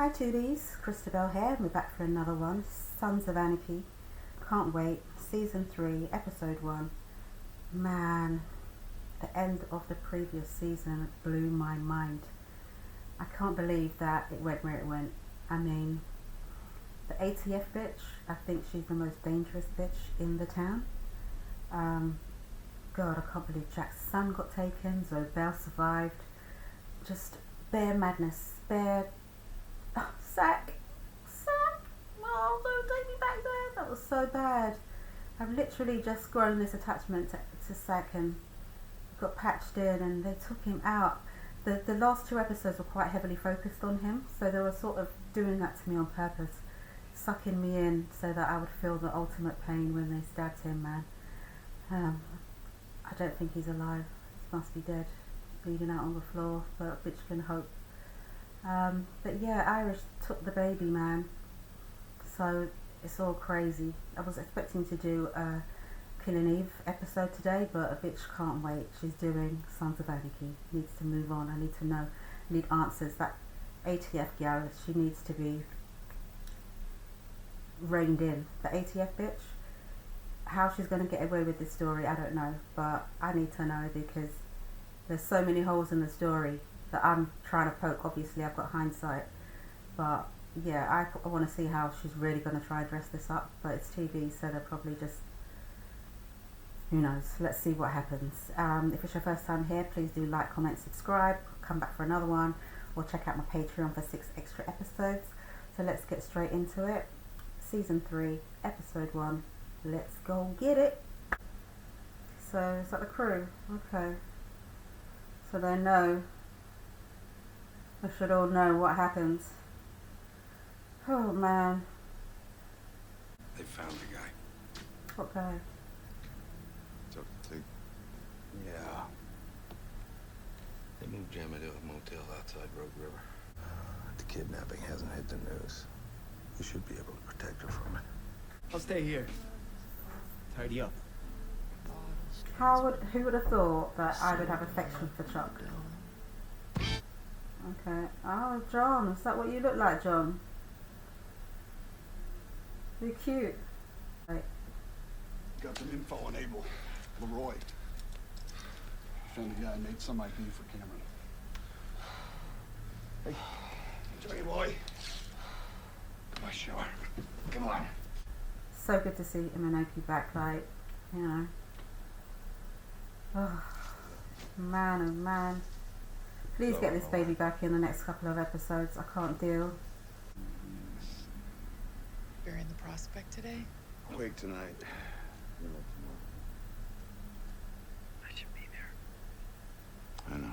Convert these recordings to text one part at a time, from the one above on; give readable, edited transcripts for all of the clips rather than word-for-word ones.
Hi Toodies, Christabel here, we're back for another one, Sons of Anarchy. Can't wait, Season 3, Episode 1. Man, the end of the previous season blew my mind. I can't believe that it went where it went. I mean, the ATF bitch, I think she's the most dangerous bitch in the town. God, I can't believe Jack's son got taken, Zobel survived. Just bare madness, bare... Oh, Sack! Oh, don't take me back there! That was so bad. I've literally just grown this attachment to Sack and got patched in and they took him out. The last two episodes were quite heavily focused on him, so they were sort of doing that to me on purpose, sucking me in so that I would feel the ultimate pain when they stabbed him, man. I don't think he's alive. He must be dead, bleeding out on the floor, but bitch can hope. But yeah, Irish took the baby, man. So it's all crazy. I was expecting to do a Killing Eve episode today, but a bitch can't wait. She's doing Sons of Anarchy. Needs to move on. I need to know. I need answers. That ATF gal, she needs to be reined in. The ATF bitch, how she's going to get away with this story, I don't know. But I need to know because there's so many holes in the story that I'm trying to poke. Obviously, I've got hindsight. But yeah, I want to see how she's really going to try and dress this up. But it's TV, so they'll probably just... Who knows? Let's see what happens. If it's your first time here, please do like, comment, subscribe. Come back for another one. Or check out my Patreon for 6 extra episodes. So let's get straight into it. Season 3, Episode 1. Let's go get it. So, is that the crew? Okay. So they know. They should all know what happens. Oh, man. They found the guy. What guy? Took the... Yeah. They moved Gemma to a motel outside Rogue River. The kidnapping hasn't hit the news. We should be able to protect her from it. I'll stay here. Tidy up. Who would have thought that I would have affection for Chuck? Okay. Oh, John. Is that what you look like, John? You're cute. Right. Got some info on Abel. Leroy. Found a guy made some ID for Cameron. Hey, Johnny boy. Come on, sure. Come on. So good to see Anarchy back, like, you know. Oh, man, oh man. Please get this baby back in the next couple of episodes. I can't deal. You're in the prospect today? Wake tonight. I should be there. I know.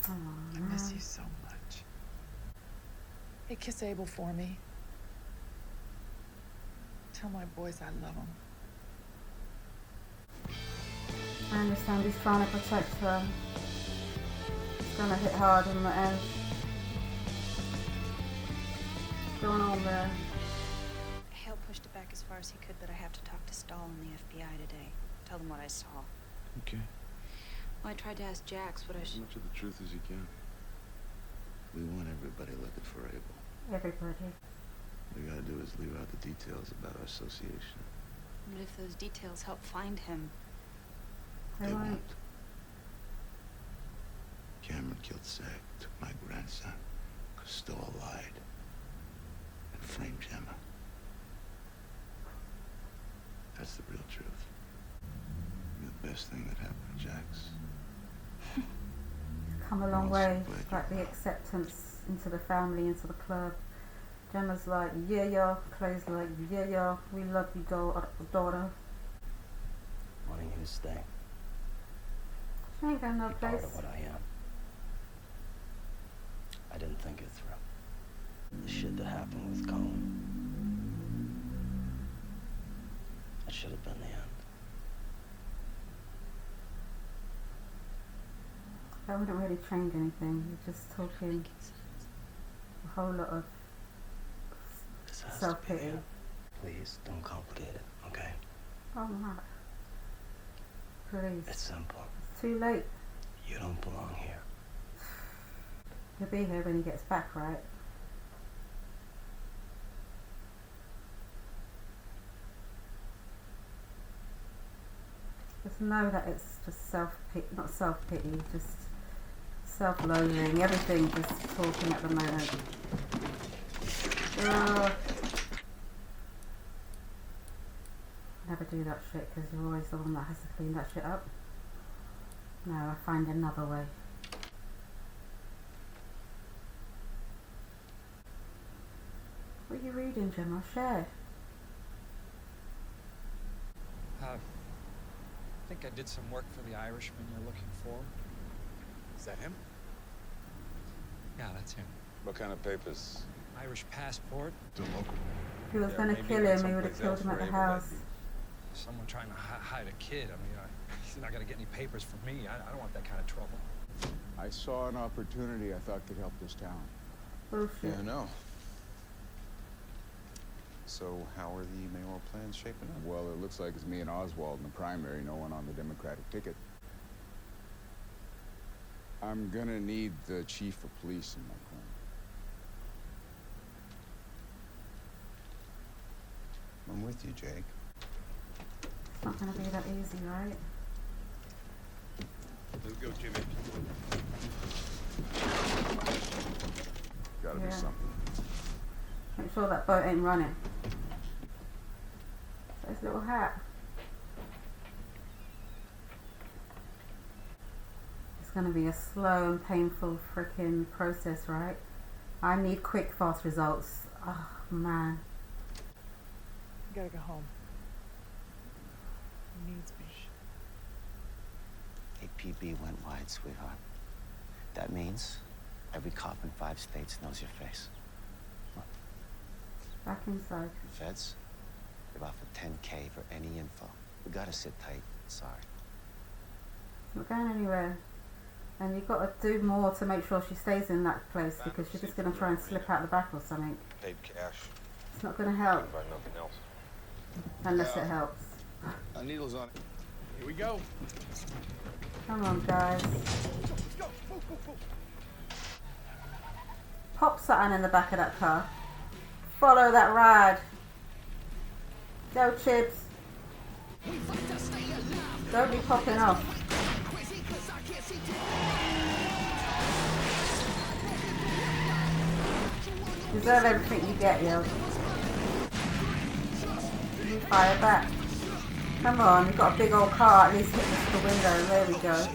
Oh, I miss man. you so much. Hey, kiss Abel for me. Tell my boys I love them. I understand he's trying to protect her. It's gonna hit hard in the end. What's going on there? Hale pushed it back as far as he could, but I have to talk to Stahl and the FBI today. Tell them what I saw. Okay. Well, I tried to ask Jax what I As should... much of the truth as you can. We want everybody looking for Abel. Everybody. All we gotta do is leave out the details about our association. What if those details help find him? They won't. won't. Cameron killed Zach, took my grandson, Stoll lied, and framed Gemma. That's the real truth. You're the best thing that happened to Jax. Come a long I'm way. so glad It's like you're the well. acceptance into the family, into the club. Gemma's like, yeah, Clay's like, yeah, we love you, daughter. Wanting you to stay. She ain't going no Be part place. of what I am. I didn't think it through. The shit that happened with Cone. That should have been the end. That wouldn't really change anything. You're just talking a whole lot of This has to be the self-pity. end. Please don't complicate it, okay? Oh my. Please. It's simple. It's too late. You don't belong here. He'll be here when he gets back, right? Just know that it's just not self-pity, just self-loathing, everything just talking at the moment. Never do that shit because you're always the one that has to clean that shit up. No, I find another way. What are you reading, Gemma? Share. I think I did some work for the Irishman you're looking for. Is that him? Yeah, that's him. What kind of papers? Irish passport. The local. If he was Yeah, going to maybe kill went him, he would have someplace killed else him at where the able to house. Someone trying to hide a kid. I mean, he's not gonna get any papers from me. I don't want that kind of trouble. I saw an opportunity I thought could help this town. Bullshit. Yeah, I know. So how are the mayoral plans shaping up? Well, it looks like it's me and Oswald in the primary, no one on the Democratic ticket. I'm gonna need the chief of police in my corner. I'm with you, Jake. It's not going to be that easy, right? Let's go, Jimmy. Gotta be Yeah. something. Make sure that boat ain't running. So his little hat. It's going to be a slow and painful freaking process, right? I need quick, fast results. Oh, man. I gotta go home. He needs me. APB went wide, sweetheart. That means every cop in 5 states knows your face. Back inside. The feds, they've offered $10K for any info. We gotta sit tight. Sorry. It's not going anywhere. And you've got to do more to make sure she stays in that place because she's just going to try and slip out the back or something. Paid cash. It's not going to help Couldn't buy nothing else. unless it helps. A needle's on it. Here we go. Come on, guys. Pop something in the back of that car. Follow that ride. Go, Chips. Don't be popping off. Deserve everything you get, yo. You fire back. Come on, you've got a big old car, at least hit the window. There we go.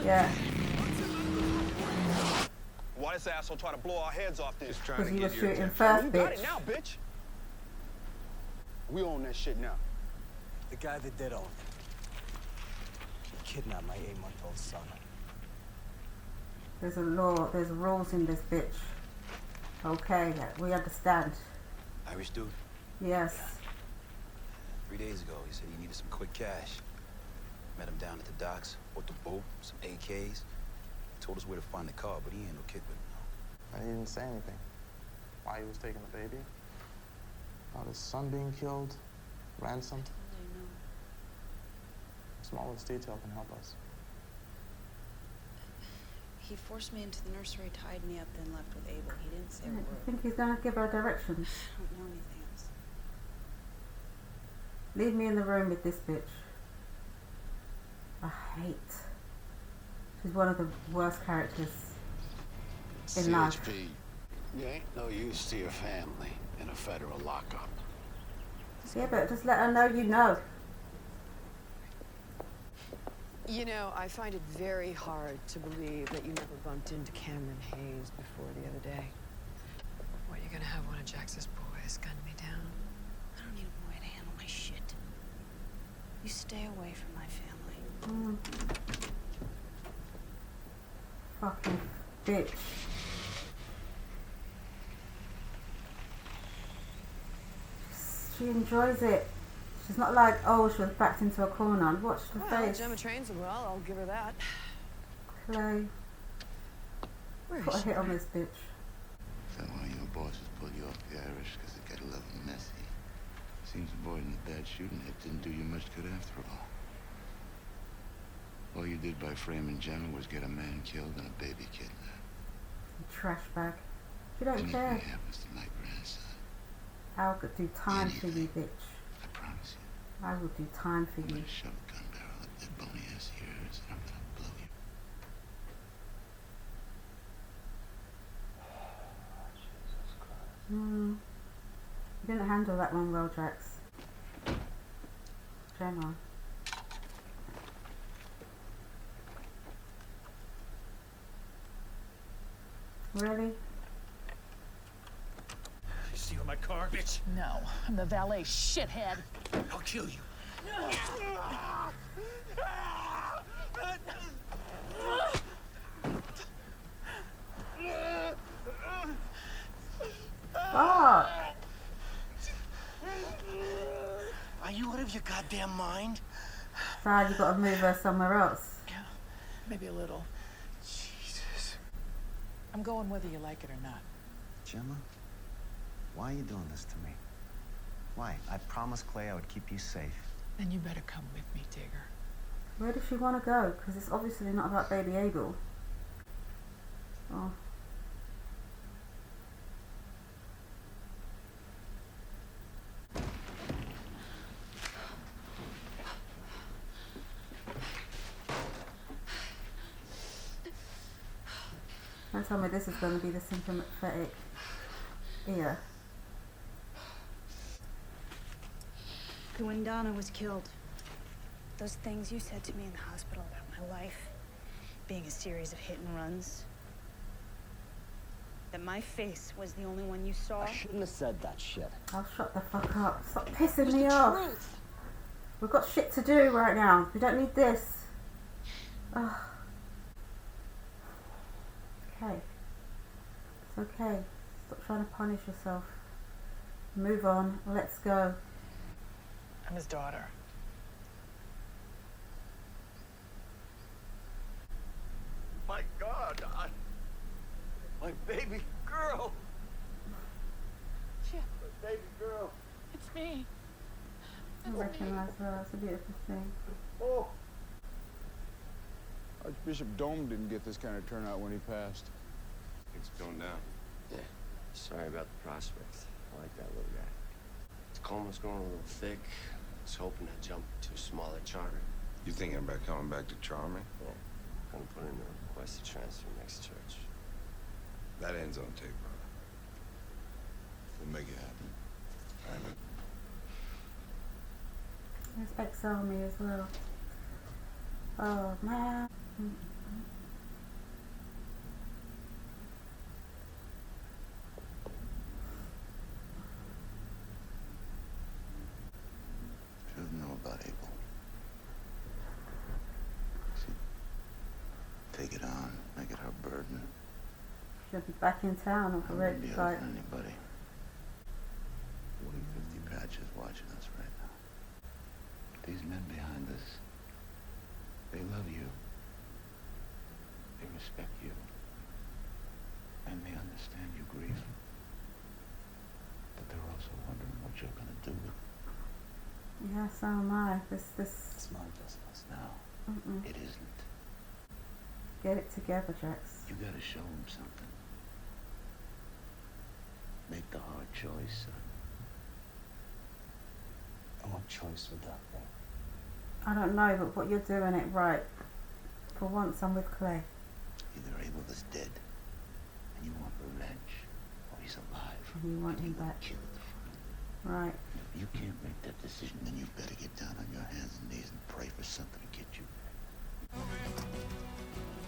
Yeah. Why this asshole try to blow our heads off this? Because you were shooting first, You got bitch. it now, bitch. We own that shit now. The guy that did own it. He kidnapped my 8-month-old son. There's a law, there's rules in this bitch. Okay, we understand. Irish dude? Yes. 3 days ago, he said he needed some quick cash. Met him down at the docks, bought the boat, some AKs. Told us where to find the car, but he ain't no kid with him, no. And he didn't say anything. Why he was taking the baby? About his son being killed? Ransom? Totally no. Smallest detail can help us. He forced me into the nursery, tied me up, then left with Abel. He didn't say a I word. think he's going to give her directions. I don't know anything else. Leave me in the room with this bitch. I hate. She's one of the worst characters in life. CHP, you ain't no use to your family in a federal lockup. Yeah, but just let her know you know. You know, I find it very hard to believe that you never bumped into Cameron Hayes before the other day. What, you're gonna have one of Jax's boys gun me down? I don't need a boy to handle my shit. You stay away from my family. Fucking bitch. She enjoys it. She's not like, oh, she was backed into a corner. Watch the Well, face. Gemma trains him well, I'll give her that. Clay. Where Put is a she? hit on this bitch. So one of your bosses pulled you off the Irish because it got a little messy. Seems avoiding the bad shooting hit didn't do you much good after all. All you did by framing Gemma was get a man killed and a baby kidnapped. You trash bag. You don't Anything care. happens to my grandson, I'll do time for you, bitch. I promise you, I will do time for I'm you. gonna shove a gun barrel up that bony ass of yours, and I'm gonna blow you. You didn't handle that one well, Jax. Gemma. Really? You stealing my car, bitch? No, I'm the valet, shithead. I'll kill you. Fuck! Are you out of your goddamn mind? Sad, you gotta move her somewhere else. Maybe a little. Jesus. I'm going whether you like it or not. Gemma, why are you doing this to me? Why? I promised Clay I would keep you safe. Then you better come with me, Digger. Where does she want to go? Because it's obviously not about baby Abel. Oh. Don't tell me this is going to be the sympathetic ear. When Donna was killed, those things you said to me in the hospital about my life being a series of hit and runs, that my face was the only one you saw. I shouldn't have said that shit. Oh, shut the fuck up. Stop pissing me off. We've got shit to do right now. We don't need this. Ugh. Okay. It's okay. Stop trying to punish yourself. Move on. Let's go. I'm his daughter. My God, my baby girl. Shit. My baby girl. It's me. I recognise her. That's a beautiful thing. Oh. Archbishop Dome didn't get this kind of turnout when he passed. Things going down. Yeah. Sorry about the prospects. I like that little guy. Tacoma's growing a little thick. I was hoping to jump to a smaller charter. You thinking about coming back to Charming? Yeah. Gonna put in a request to transfer next church. That ends on tape, brother. We'll make it happen. All right, There's Exile me as well. Oh man. She doesn't know about Abel. See, take it on, make it her burden. She'll be back in town on I the wouldn't red be side. helping anybody. 40, 50 patches watching us right now. These men behind us, they love you. They respect you. And they understand your grief. But they're also wondering what you're gonna do with it. Yeah, so am I. This. It's my business now. It isn't. Get it together, Jax. You gotta show them something. Make the hard choice, son. And what choice would that be? I don't know, but what you're doing it right. For once, I'm with Clay. Either Abel is dead, and you want revenge, or he's alive. And you want him back. Kill at the front. Right. If you can't make that decision, then you better get down on your hands and knees and pray for something to get you back.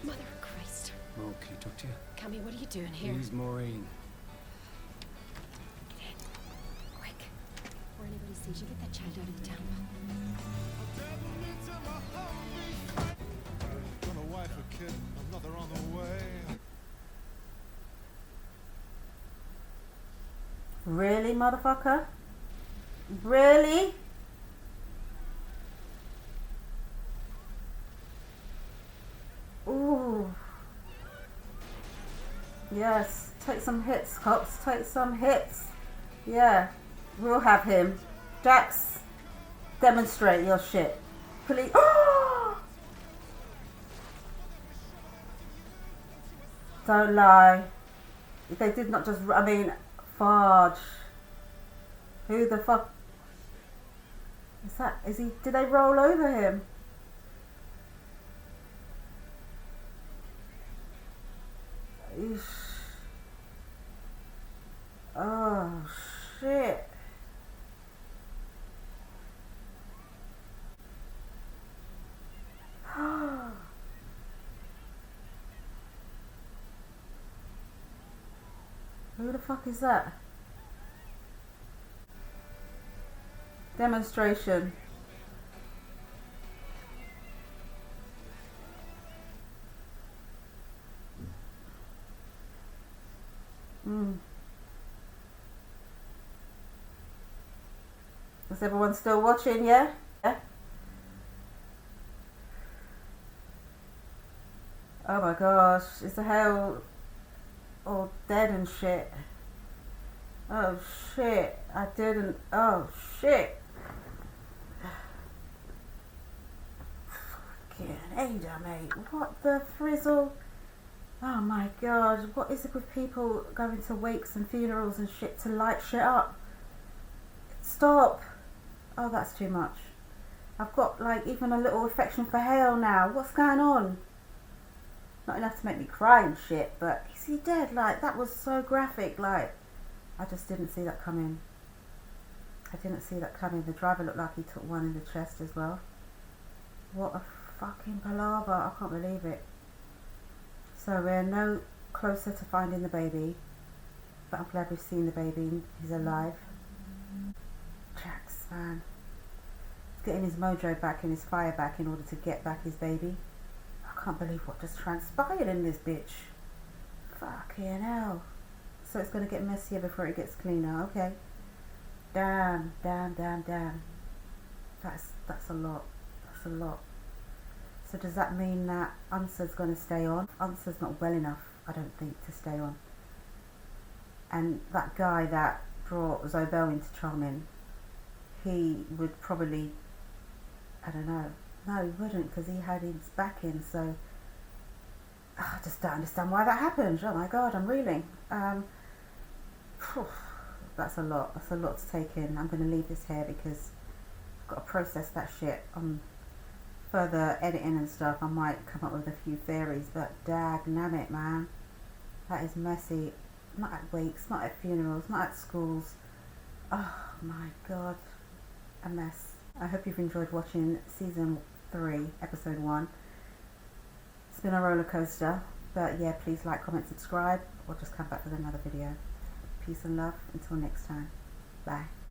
Mother of Christ. Mo, can I talk to you? Cammy, what are you doing here? He's Maureen. Get in. Quick. Before anybody sees you, get that child out of the town. Gonna wife a kid, another on the way. Really, motherfucker? Really? Ooh. Yes. Take some hits, cops. Take some hits. Yeah. We'll have him. Jax, demonstrate your shit. Please. Don't lie. If they did not just, I mean, fudge. Who the fuck is that? Is he? Did they roll over him? Eesh. Oh shit. Who the fuck is that? Demonstration. Is everyone still watching? Yeah? Yeah? Oh my gosh, is the Hale all dead and shit? Oh shit, I didn't, oh shit. Fucking Ada, mate, what the frizzle? Oh my god, what is it with people going to wakes and funerals and shit to light shit up? Stop. Oh, that's too much. I've got like even a little affection for Hale now. What's going on? Not enough to make me cry and shit, but is he dead? Like, that was so graphic. Like, I just didn't see that coming. I didn't see that coming. The driver looked like he took one in the chest as well. What a fucking palaver. I can't believe it. So we're no closer to finding the baby, but I'm glad we've seen the baby. He's alive. Jax, man. He's getting his mojo back and his fire back in order to get back his baby. I can't believe what just transpired in this bitch. Fucking hell. So it's going to get messier before it gets cleaner. Okay. Damn, damn, damn, damn. That's a lot. That's a lot. So does that mean that Unsa's going to stay on? Unsa's not well enough, I don't think, to stay on. And that guy that brought Zobel into Charming, he would probably, I don't know. No, he wouldn't, because he had his back in, so I just don't understand why that happened. Oh my god, I'm reeling. That's a lot. That's a lot to take in. I'm going to leave this here because I've got to process that shit. Further editing and stuff, I might come up with a few theories, but dagnammit, man. That is messy. Not at wakes, not at funerals, not at schools. Oh my god. A mess. I hope you've enjoyed watching season 3, episode 1. It's been a roller coaster, but yeah, please like, comment, subscribe, or just come back with another video. Peace and love. Until next time. Bye.